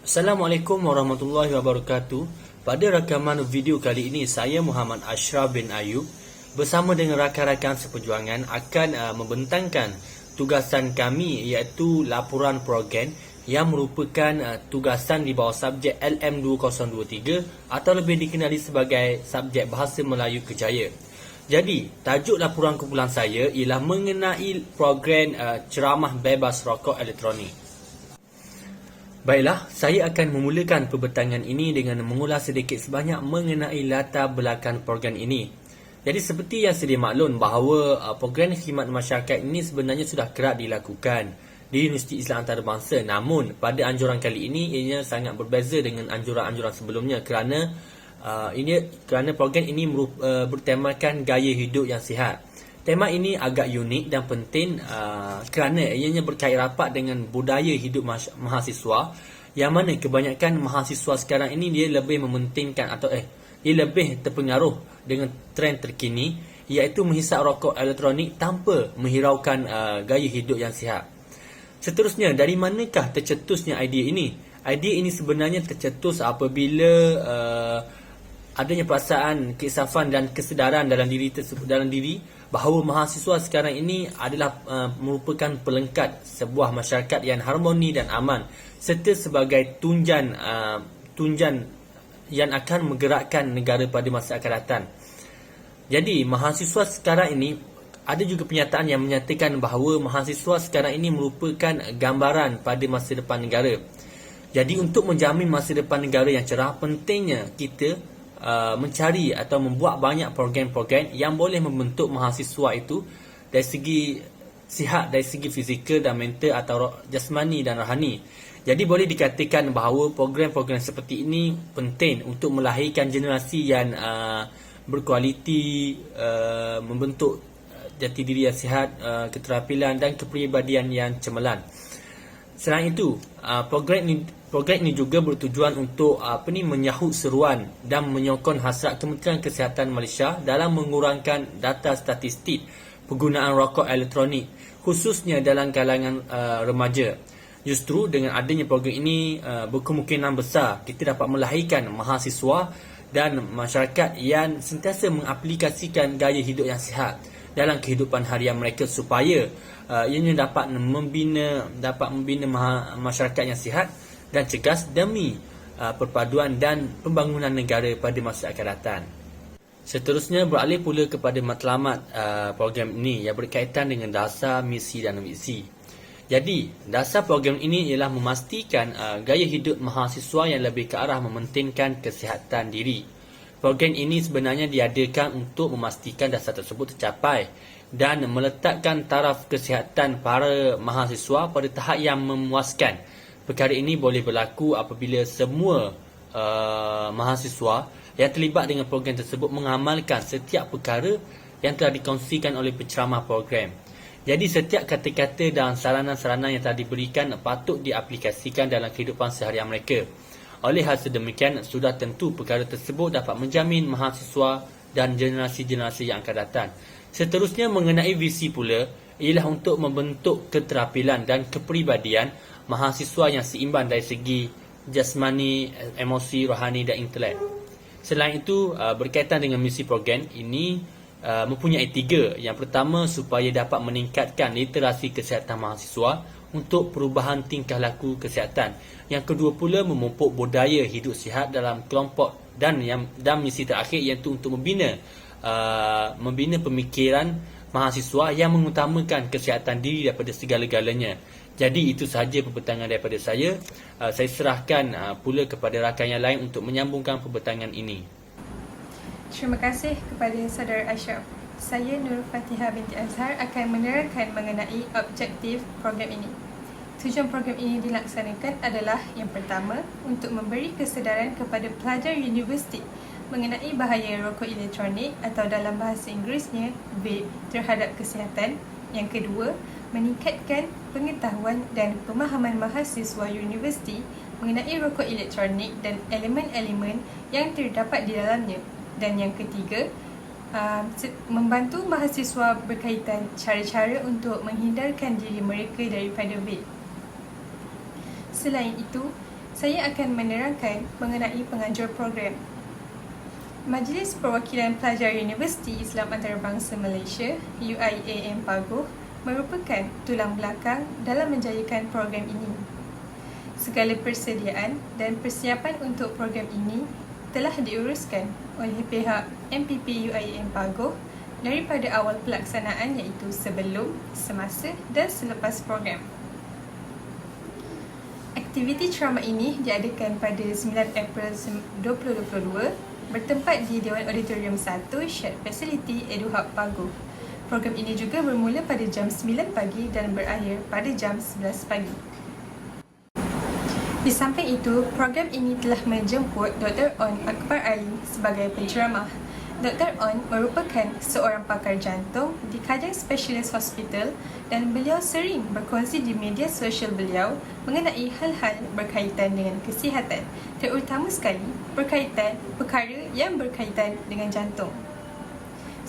Assalamualaikum warahmatullahi wabarakatuh. Pada rakaman video kali ini, saya Muhammad Ashraf bin Ayub bersama dengan rakan-rakan seperjuangan akan membentangkan tugasan kami, iaitu laporan program yang merupakan tugasan di bawah subjek LM2023 atau lebih dikenali sebagai subjek Bahasa Melayu Kejaya. Jadi, tajuk laporan kumpulan saya ialah mengenai program ceramah bebas rokok elektronik. Baiklah, saya akan memulakan pembentangan ini dengan mengulas sedikit sebanyak mengenai latar belakang program ini. Jadi seperti yang sedia maklum bahawa program khidmat masyarakat ini sebenarnya sudah kerap dilakukan di Universiti Islam Antarabangsa. Namun, pada anjuran kali ini ianya sangat berbeza dengan anjuran-anjuran sebelumnya kerana program ini bertemakan gaya hidup yang sihat. Tema ini agak unik dan penting kerana ianya berkait rapat dengan budaya hidup mahasiswa, yang mana kebanyakan mahasiswa sekarang ini dia lebih mementingkan dia lebih terpengaruh dengan trend terkini, iaitu menghisap rokok elektronik tanpa menghiraukan gaya hidup yang sihat. Seterusnya, dari manakah tercetusnya idea ini? Idea ini sebenarnya tercetus apabila adanya perasaan keisafan dan kesedaran dalam diri bahawa mahasiswa sekarang ini adalah merupakan pelengkap sebuah masyarakat yang harmoni dan aman, serta sebagai tunjan yang akan menggerakkan negara pada masa akan datang. Jadi mahasiswa sekarang ini, ada juga pernyataan yang menyatakan bahawa mahasiswa sekarang ini merupakan gambaran pada masa depan negara. Jadi untuk menjamin masa depan negara yang cerah, pentingnya kita mencari atau membuat banyak program-program yang boleh membentuk mahasiswa itu dari segi sihat, dari segi fizikal dan mental atau jasmani dan rohani. Jadi boleh dikatakan bahawa program-program seperti ini penting untuk melahirkan generasi yang berkualiti, membentuk jati diri yang sihat, keterampilan dan kepribadian yang cemerlang. Selain itu, program ini juga bertujuan untuk menyahut seruan dan menyokong hasrat Kementerian Kesihatan Malaysia dalam mengurangkan data statistik penggunaan rokok elektronik, khususnya dalam kalangan remaja. Justru dengan adanya program ini, berkemungkinan besar kita dapat melahirkan mahasiswa dan masyarakat yang sentiasa mengaplikasikan gaya hidup yang sihat dalam kehidupan harian mereka, supaya ianya dapat membina masyarakat yang sihat dan cergas demi perpaduan dan pembangunan negara pada masa akan datang. Seterusnya, beralih pula kepada matlamat program ini yang berkaitan dengan dasar, misi dan visi. Jadi, dasar program ini ialah memastikan gaya hidup mahasiswa yang lebih ke arah mementingkan kesihatan diri. Program ini sebenarnya diadakan untuk memastikan dasar tersebut tercapai dan meletakkan taraf kesihatan para mahasiswa pada tahap yang memuaskan. Perkara ini boleh berlaku apabila semua mahasiswa yang terlibat dengan program tersebut mengamalkan setiap perkara yang telah dikongsikan oleh penceramah program. Jadi setiap kata-kata dan saranan-saranan yang telah diberikan patut diaplikasikan dalam kehidupan seharian mereka. Oleh hal sedemikian, sudah tentu perkara tersebut dapat menjamin mahasiswa dan generasi-generasi yang akan datang. Seterusnya, mengenai visi pula ialah untuk membentuk keterampilan dan kepribadian mahasiswa yang seimbang dari segi jasmani, emosi, rohani dan intelek. Selain itu, berkaitan dengan misi program ini mempunyai 3. Yang pertama, supaya dapat meningkatkan literasi kesihatan mahasiswa untuk perubahan tingkah laku kesihatan. Yang kedua pula, memupuk budaya hidup sihat dalam kelompok, dan misi terakhir iaitu untuk membina pemikiran mahasiswa yang mengutamakan kesihatan diri daripada segala-galanya. Jadi itu sahaja pembentangan daripada saya. Saya serahkan pula kepada rakan yang lain untuk menyambungkan pembentangan ini. Terima kasih kepada Saudara Ashraf. Saya Nur Fatihah binti Azhar akan menerangkan mengenai objektif program ini. Tujuan program ini dilaksanakan adalah yang pertama, untuk memberi kesedaran kepada pelajar universiti mengenai bahaya rokok elektronik atau dalam bahasa Inggerisnya vape terhadap kesihatan. Yang kedua, meningkatkan pengetahuan dan pemahaman mahasiswa universiti mengenai rokok elektronik dan elemen-elemen yang terdapat di dalamnya. Dan yang ketiga, membantu mahasiswa berkaitan cara-cara untuk menghindarkan diri mereka daripada vape. Selain itu, Saya akan menerangkan mengenai penganjur program. Majlis Perwakilan Pelajar Universiti Islam Antarabangsa Malaysia UIAM Paguh merupakan tulang belakang dalam menjayakan program ini. Segala persediaan dan persiapan untuk program ini telah diuruskan oleh pihak MPP UIAM Paguh daripada awal pelaksanaan iaitu sebelum, semasa dan selepas program. Aktiviti ceramah ini diadakan pada 9 April 2022 bertempat di Dewan Auditorium 1 Shared Facility EduHub Paguh. Program ini juga bermula pada jam 9 pagi dan berakhir pada jam 11 pagi. Di samping itu, program ini telah menjemput Dr. On Akbar Ali sebagai penceramah. Dr. On merupakan seorang pakar jantung di Kajang Specialist Hospital dan beliau sering berkongsi di media sosial beliau mengenai hal-hal berkaitan dengan kesihatan, terutama sekali berkaitan perkara yang berkaitan dengan jantung.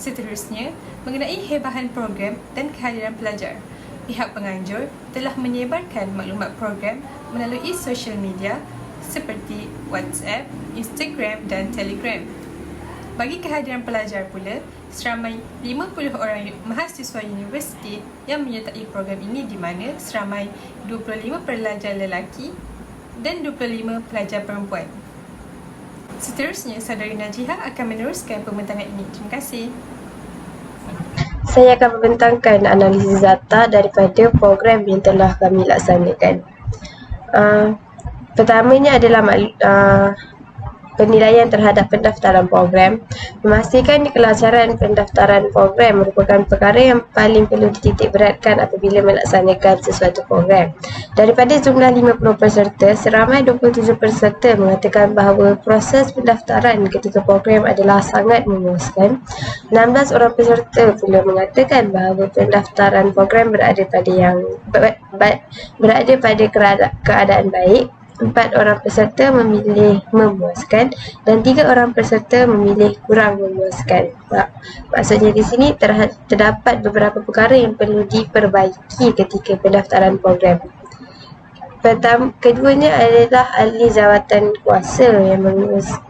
Seterusnya, mengenai hebahan program dan kehadiran pelajar, pihak penganjur telah menyebarkan maklumat program melalui sosial media seperti WhatsApp, Instagram dan Telegram. Bagi kehadiran pelajar pula, seramai 50 orang mahasiswa universiti yang menyertai program ini di mana seramai 25 pelajar lelaki dan 25 pelajar perempuan. Seterusnya, Saudari Najiha akan meneruskan pembintangan ini. Terima kasih. Saya akan membentangkan analisis data daripada program yang telah kami laksanakan. Pertamanya adalah penilaian terhadap pendaftaran program. Memastikan kelancaran pendaftaran program merupakan perkara yang paling perlu dititik beratkan apabila melaksanakan sesuatu program. Daripada jumlah 50 peserta, seramai 27 peserta mengatakan bahawa proses pendaftaran ketika program adalah sangat memuaskan. 16 orang peserta pula mengatakan bahawa pendaftaran program berada pada keadaan baik. 4 orang peserta memilih memuaskan dan 3 orang peserta memilih kurang memuaskan. Maksudnya di sini terdapat beberapa perkara yang perlu diperbaiki ketika pendaftaran program. Keduanya adalah ahli jawatan kuasa yang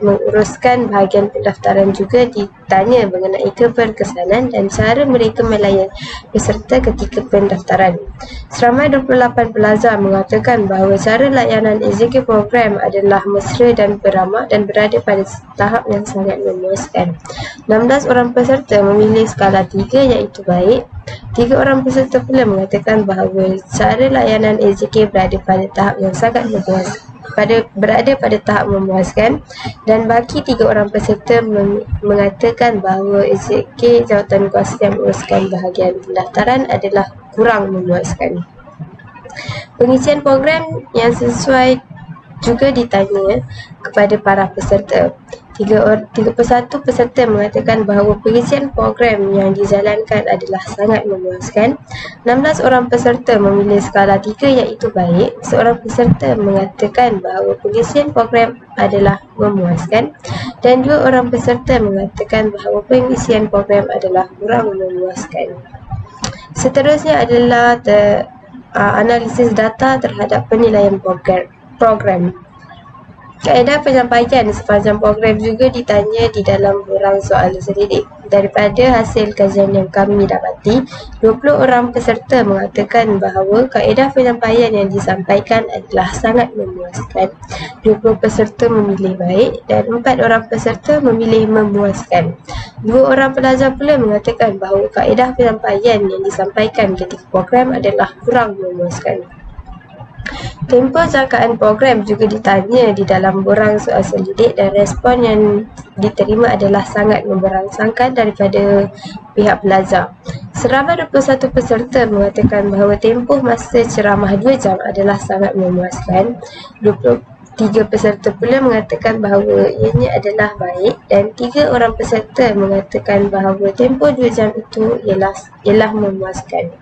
menguruskan bahagian pendaftaran juga ditanya mengenai keberkesanan dan cara mereka melayan peserta ketika pendaftaran. Seramai 28 pelajar mengatakan bahawa cara layanan executive program adalah mesra dan beramah dan berada pada tahap yang sangat memuaskan. 16 orang peserta memilih skala 3 iaitu baik. 3 orang peserta pula mengatakan bahawa cara layanan executive berada pada tahap yang sangat berada pada tahap memuaskan dan bagi 3 orang peserta mengatakan bahawa executive jawatan kuasa yang menguruskan bahagian pendaftaran adalah kurang memuaskan. Pengisian program yang sesuai juga ditanya kepada para peserta. 31 peserta mengatakan bahawa pengisian program yang dijalankan adalah sangat memuaskan. 16 orang peserta memilih skala 3 iaitu baik. Seorang peserta mengatakan bahawa pengisian program adalah memuaskan dan 2 orang peserta mengatakan bahawa pengisian program adalah kurang memuaskan. Seterusnya adalah analisis data terhadap penilaian program. Kaedah penyampaian sepanjang program juga ditanya di dalam borang soalan selidik. Daripada hasil kajian yang kami dapati, 20 orang peserta mengatakan bahawa kaedah penyampaian yang disampaikan adalah sangat memuaskan. 20 peserta memilih baik dan 4 orang peserta memilih memuaskan. 2 orang pelajar pula mengatakan bahawa kaedah penyampaian yang disampaikan ketika program adalah kurang memuaskan. Tempoh jangkaan program juga ditanya di dalam borang soal selidik dan respon yang diterima adalah sangat memberangsangkan daripada pihak pelajar. Seramai 21 peserta mengatakan bahawa tempoh masa ceramah 2 jam adalah sangat memuaskan. 23 peserta pula mengatakan bahawa ianya adalah baik dan 3 orang peserta mengatakan bahawa tempoh 2 jam itu ialah memuaskan.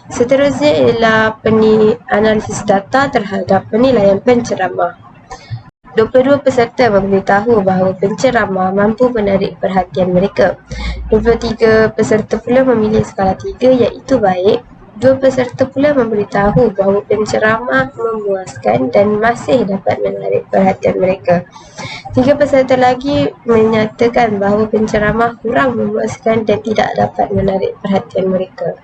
Seterusnya ialah analisis data terhadap penilaian penceramah. 22 peserta memberitahu bahawa penceramah mampu menarik perhatian mereka. 23 peserta pula memilih skala 3 iaitu baik. Dua peserta pula memberitahu bahawa penceramah memuaskan dan masih dapat menarik perhatian mereka. Tiga peserta lagi menyatakan bahawa penceramah kurang memuaskan dan tidak dapat menarik perhatian mereka.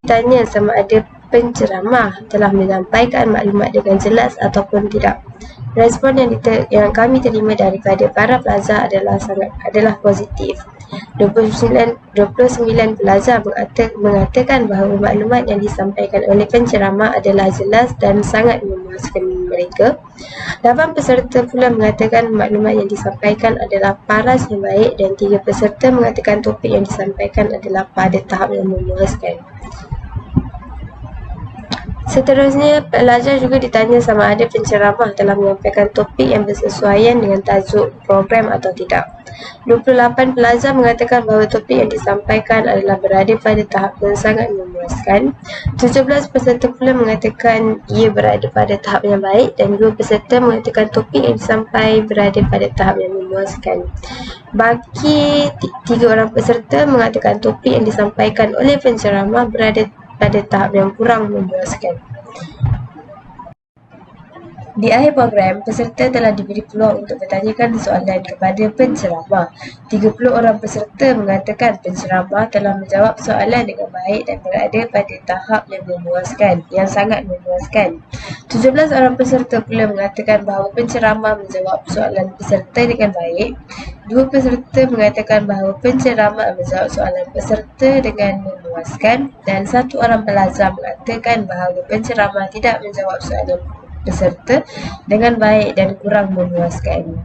Tanya sama ada penceramah telah menyampaikan maklumat dengan jelas ataupun tidak. Respon yang kami terima daripada para pelajar adalah positif. 29 pelajar mengatakan bahawa maklumat yang disampaikan oleh penceramah adalah jelas dan sangat memuaskan mereka. 8 peserta pula mengatakan maklumat yang disampaikan adalah paras yang baik dan 3 peserta mengatakan topik yang disampaikan adalah pada tahap yang memuaskan. Seterusnya, pelajar juga ditanya sama ada penceramah telah menyampaikan topik yang bersesuaian dengan tajuk program atau tidak. 28 pelajar mengatakan bahawa topik yang disampaikan adalah berada pada tahap yang sangat memuaskan. 17 peserta pula mengatakan ia berada pada tahap yang baik dan 2 peserta mengatakan topik yang disampaikan berada pada tahap yang memuaskan. Bagi 3 orang peserta mengatakan topik yang disampaikan oleh penceramah berada pada tahap yang kurang memuaskan. Di akhir program, peserta telah diberi peluang untuk bertanyakan soalan kepada penceramah. 30 orang peserta mengatakan penceramah telah menjawab soalan dengan baik dan berada pada tahap yang memuaskan, yang sangat memuaskan. 17 orang peserta pula mengatakan bahawa penceramah menjawab soalan peserta dengan baik. 2 peserta mengatakan bahawa penceramah menjawab soalan peserta dengan memuaskan dan 1 orang pelajar mengatakan bahawa penceramah tidak menjawab soalan peserta dengan baik dan kurang memuaskan.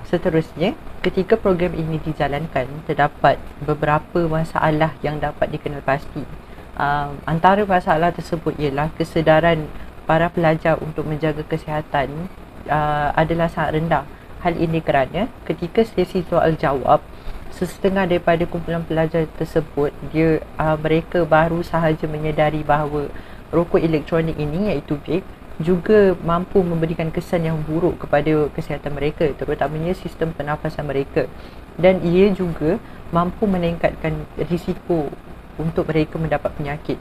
Seterusnya, ketika program ini dijalankan, terdapat beberapa masalah yang dapat dikenal pasti. Antara masalah tersebut ialah kesedaran para pelajar untuk menjaga kesihatan adalah sangat rendah. Hal ini kerana ketika sesi soal jawab, sesetengah daripada kumpulan pelajar tersebut, mereka baru sahaja menyedari bahawa rokok elektronik ini iaitu vape juga mampu memberikan kesan yang buruk kepada kesihatan mereka, terutamanya sistem pernafasan mereka, dan ia juga mampu meningkatkan risiko untuk mereka mendapat penyakit.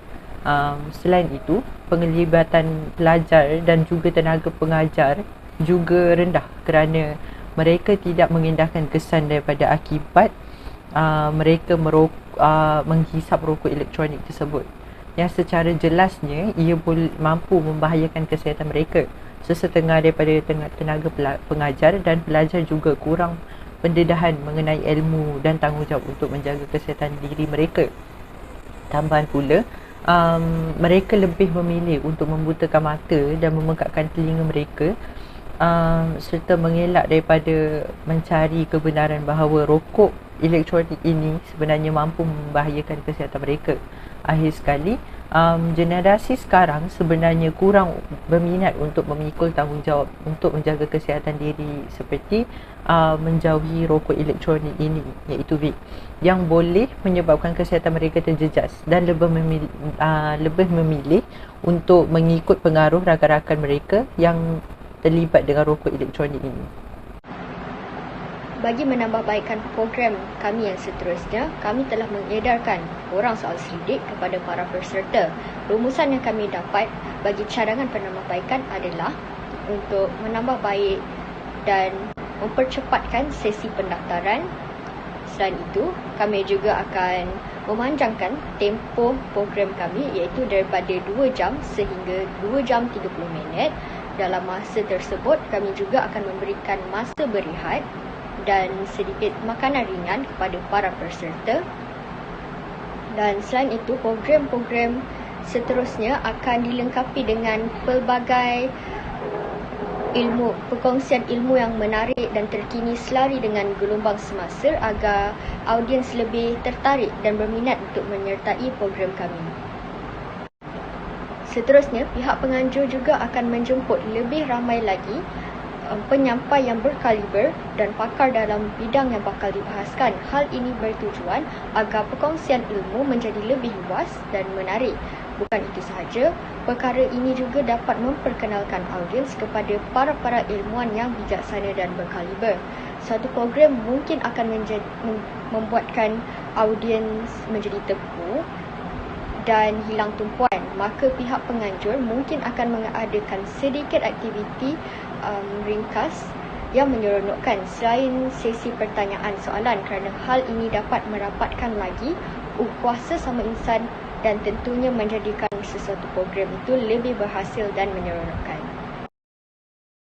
Selain itu, penglibatan pelajar dan juga tenaga pengajar juga rendah kerana mereka tidak mengindahkan kesan daripada akibat mereka menghisap rokok elektronik tersebut, yang secara jelasnya ia mampu membahayakan kesihatan mereka. Sesetengah daripada tenaga pengajar dan pelajar juga kurang pendedahan mengenai ilmu dan tanggungjawab untuk menjaga kesihatan diri mereka. Tambahan pula, mereka lebih memilih untuk membutakan mata dan membengkakkan telinga mereka serta mengelak daripada mencari kebenaran bahawa rokok elektronik ini sebenarnya mampu membahayakan kesihatan mereka. Akhir sekali, generasi sekarang sebenarnya kurang berminat untuk memikul tanggungjawab untuk menjaga kesihatan diri seperti menjauhi rokok elektronik ini iaitu vape, yang boleh menyebabkan kesihatan mereka terjejas dan lebih memilih untuk mengikut pengaruh rakan-rakan mereka yang terlibat dengan rokok elektronik ini. Bagi menambahbaikkan program kami yang seterusnya, kami telah mengedarkan korang soal selidik kepada para peserta. Rumusan yang kami dapat bagi cadangan penambahbaikan adalah untuk menambah baik dan mempercepatkan sesi pendaftaran. Selain itu, kami juga akan memanjangkan tempoh program kami iaitu daripada 2 jam sehingga 2 jam 30 minit. Dalam masa tersebut, kami juga akan memberikan masa berehat dan sedikit makanan ringan kepada para peserta. Dan selain itu, program-program seterusnya akan dilengkapi dengan pelbagai perkongsian ilmu yang menarik dan terkini selari dengan gelombang semasa agar audiens lebih tertarik dan berminat untuk menyertai program kami. Seterusnya, pihak penganjur juga akan menjemput lebih ramai lagi penyampai yang berkaliber dan pakar dalam bidang yang bakal dibahaskan. Hal ini bertujuan agar perkongsian ilmu menjadi lebih luas dan menarik. Bukan itu sahaja, perkara ini juga dapat memperkenalkan audiens kepada para ilmuwan yang bijaksana dan berkaliber. Satu program mungkin akan membuatkan audiens menjadi terpu dan hilang tumpuan, maka pihak penganjur mungkin akan mengadakan sedikit aktiviti ringkas yang menyeronokkan selain sesi pertanyaan soalan, kerana hal ini dapat merapatkan lagi kuasa sama insan dan tentunya menjadikan sesuatu program itu lebih berhasil dan menyeronokkan.